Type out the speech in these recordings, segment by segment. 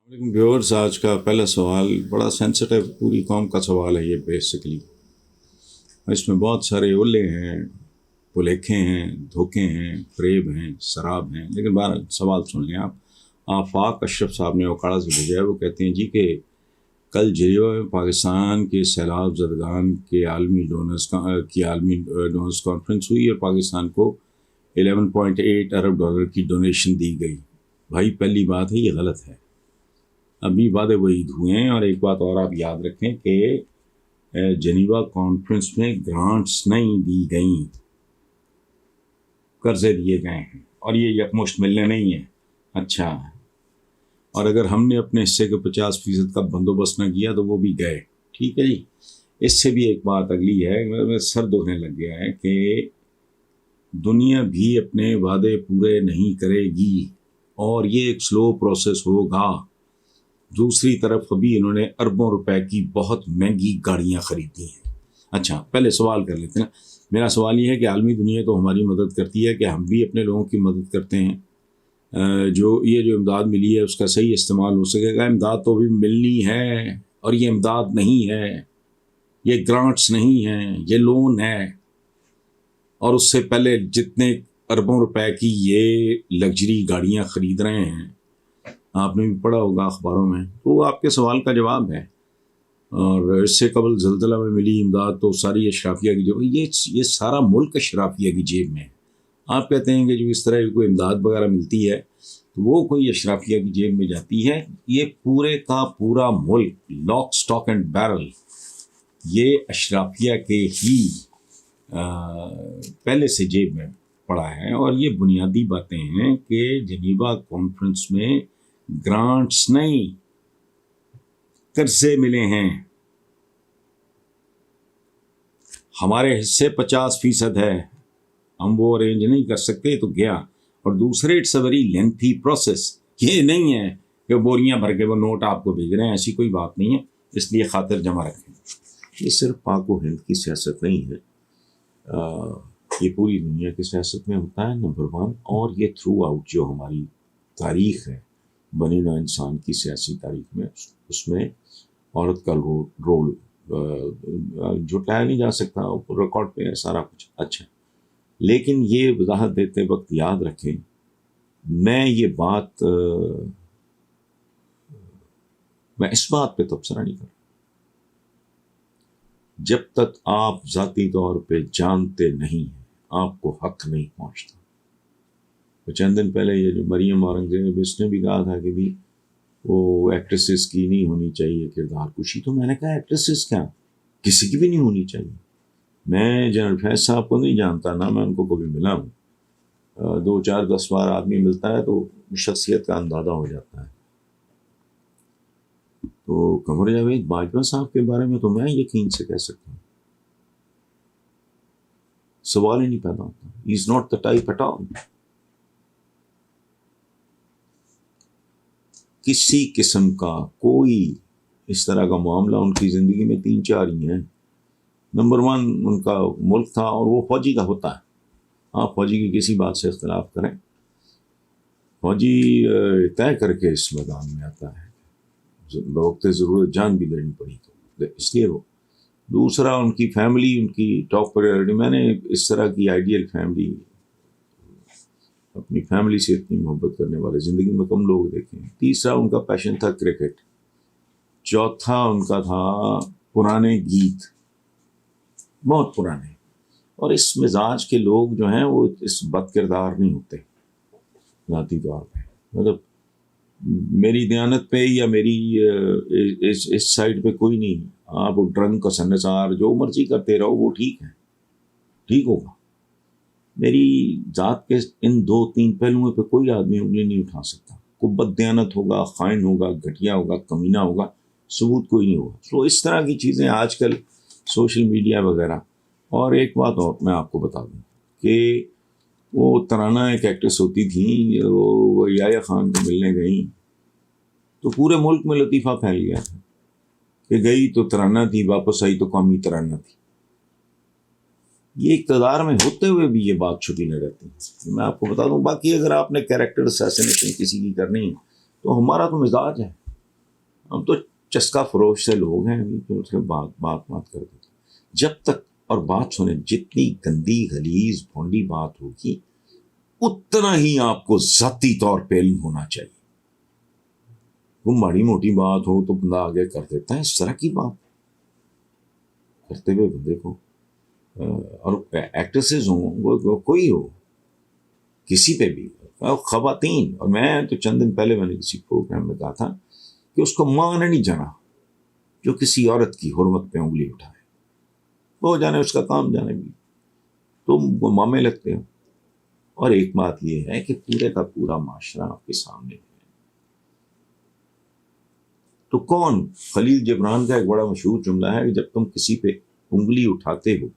लेकिन व्यूअर्स, आज का पहला सवाल बड़ा सेंसिटिव पूरी कौम का सवाल है। ये बेसिकली इसमें बहुत सारे ओले हैं, पुलेखे हैं, धोखे हैं, फरेब हैं, शराब हैं। लेकिन बहरहाल सवाल सुन लें आप। आफाक अशरफ साहब ने ओकाड़ा से भेजा है। वो कहते हैं जी कि कल जेनेवा में पाकिस्तान के सैलाब ज़दगान के आलमी डोनर्स कॉन्फ्रेंस हुई और पाकिस्तान को 11.8 अरब डॉलर की डोनेशन दी गई। भाई पहली बात है, ये गलत है। अभी वादे वही हुए हैं। और एक बात और आप याद रखें कि जेनीवा कॉन्फ्रेंस में ग्रांट्स नहीं दी गई, कर्जे दिए गए हैं और ये यकमुश्त मिलने नहीं है। अच्छा, और अगर हमने अपने हिस्से के 50% का बंदोबस्त न किया तो वो भी गए। ठीक है जी। इससे भी एक बात अगली है, मेरा सर दुखने लग गया है कि दुनिया भी अपने वादे पूरे नहीं करेगी और ये एक स्लो प्रोसेस होगा। दूसरी तरफ अभी इन्होंने अरबों रुपए की बहुत महंगी गाड़ियां खरीदी हैं। अच्छा, पहले सवाल कर लेते हैं ना। मेरा सवाल ये है कि आलमी दुनिया तो हमारी मदद करती है कि हम भी अपने लोगों की मदद करते हैं। जो इमदाद मिली है उसका सही इस्तेमाल हो सकेगा। इमदाद तो अभी मिलनी है और ये इमदाद नहीं है, ये ग्रांट्स नहीं हैं, ये लोन है। और उससे पहले जितने अरबों रुपए की ये लग्जरी गाड़ियां खरीद रहे हैं, आपने भी पढ़ा होगा अखबारों में, तो वो आपके सवाल का जवाब है। और इससे कबल जल्जला में मिली इमदाद तो सारी अशराफिया की जो ये सारा मुल्क अशराफिया की जेब में है। आप कहते हैं कि जो इस तरह की कोई इमदाद वगैरह मिलती है तो वो कोई अशराफिया की जेब में जाती है। ये पूरे का पूरा मुल्क, लॉक स्टॉक एंड बैरल, ये अशराफिया के ही पहले से जेब में पड़ा है। और ये बुनियादी बातें हैं कि जेनीवा कॉन्फ्रेंस में ग्रांट्स नहीं, कर्जे मिले हैं। हमारे हिस्से 50% है, हम वो अरेंज नहीं कर सकते तो गया। और दूसरे, it's a very lengthy process. ये नहीं है कि बोरियां भर के वो नोट आपको भेज रहे हैं, ऐसी कोई बात नहीं है। इसलिए खातिर जमा रखें। ये सिर्फ पाक व हिंद की सियासत नहीं है, ये पूरी दुनिया की सियासत में होता है, नंबर 1। और ये थ्रू आउट जो हमारी तारीख है, बनी नौ इंसान की सियासी तारीख में, उसमें औरत का रोल झुटाया नहीं जा सकता। रिकॉर्ड पे है सारा कुछ। अच्छा, लेकिन ये वजाहत देते वक्त याद रखें, मैं इस बात पे तबसरा नहीं कर रहा। जब तक आप ज़ाती तौर पे जानते नहीं हैं, आपको हक नहीं पहुंचता। तो चंद दिन पहले ये जो मरियम औरंगजेब, इसने भी कहा था कि भी वो एक्ट्रेसेस की नहीं होनी चाहिए किरदार कुशी। तो मैंने कहा एक्ट्रेसेस क्या, किसी की भी नहीं होनी चाहिए। मैं जनरल फैज साहब को नहीं जानता, ना मैं उनको कभी मिला हूँ। 2, 4, 10 बार आदमी मिलता है तो शख्सियत का अंदाज़ा हो जाता है। तो कमर जावेद बाजवा साहब के बारे में तो मैं यकीन से कह सकता हूँ, सवाल ही नहीं पैदा होता। He is not the type at all. किसी किस्म का कोई इस तरह का मामला उनकी ज़िंदगी में 3-4 ही हैं। नंबर 1 उनका मुल्क था और वो फौजी का होता है। आप फौजी की किसी बात से इख्तलाफ करें, फौजी तय करके इस मैदान में आता है, वक्त ज़रूरत जान भी देनी पड़ी तो इसलिए वो। दूसरा, उनकी फैमिली, उनकी टॉप प्रायोरिटी। मैंने इस तरह की आइडियल फैमिली, अपनी फैमिली से इतनी मोहब्बत करने वाले ज़िंदगी में कम लोग देखे हैं। तीसरा, उनका पैशन था क्रिकेट। चौथा, उनका था पुराने गीत, बहुत पुराने। और इस मिजाज के लोग जो हैं वो इस बदकिरदार नहीं होते ज़ाती तौर पे। मतलब मेरी दयानत पे या मेरी इस साइड पे कोई नहीं। आप ड्रंक और सन्नसार जो मर्जी करते रहो, वो ठीक है, ठीक होगा। मेरी ज़ात के इन 2-3 पहलुओं पे कोई आदमी उंगली नहीं उठा सकता। कोई बददियानत होगा, खाइन होगा, घटिया होगा, कमीना होगा, सबूत कोई नहीं होगा। तो इस तरह की चीज़ें आजकल सोशल मीडिया वगैरह। और एक बात और मैं आपको बता दूँ कि वो तराना एक एक्ट्रेस होती थी, वो याया खान को मिलने गई तो पूरे मुल्क में लतीफ़ा फैल गया था कि गई तो तराना थी, वापस आई तो कौमी तराना थी। ये इक़्तिदार में होते हुए भी ये बात छुपी न रहती। मैं आपको बता दूं, बाकी अगर आपने कैरेक्टर असैसिनेशन किसी की करनी है तो हमारा तो मिजाज है, हम तो चस्का फरोश से लोग हैं अभी, तो उसके बात कर देते। जब तक, और बात सुने, जितनी गंदी गलीज भोंडी बात होगी उतना ही आपको जाती तौर पे इल्म होना चाहिए। वो माड़ी मोटी बात हो तो बंदा आगे कर देता है, इस तरह की बात करते हुए बंदे को, और एक्ट्रेसेस हो, वो कोई हो, किसी पे भी, खवातीन। और मैं तो चंद दिन पहले मैंने किसी प्रोग्राम में कहा था कि उसको मां ने नहीं जाना जो किसी औरत की हुर्मत पे उंगली उठाए, वो जाने, उसका काम जाने भी, तुम वो मामे लगते हो। और एक बात ये है कि पूरे का पूरा माशरा आपके सामने है। तो कौन, खलील जिब्रान का एक बड़ा मशहूर जुमला है कि जब तुम किसी पे उंगली उठाते हो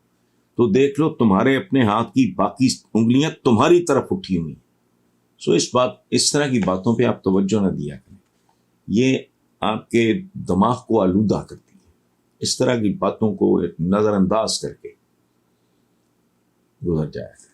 तो देख लो तुम्हारे अपने हाथ की बाकी उंगलियां तुम्हारी तरफ उठी हुई। सो इस तरह की बातों पे आप तवज्जो न दिया करें, ये आपके दिमाग को आलूदा करती है। इस तरह की बातों को नजरअंदाज करके गुजर जाएगा।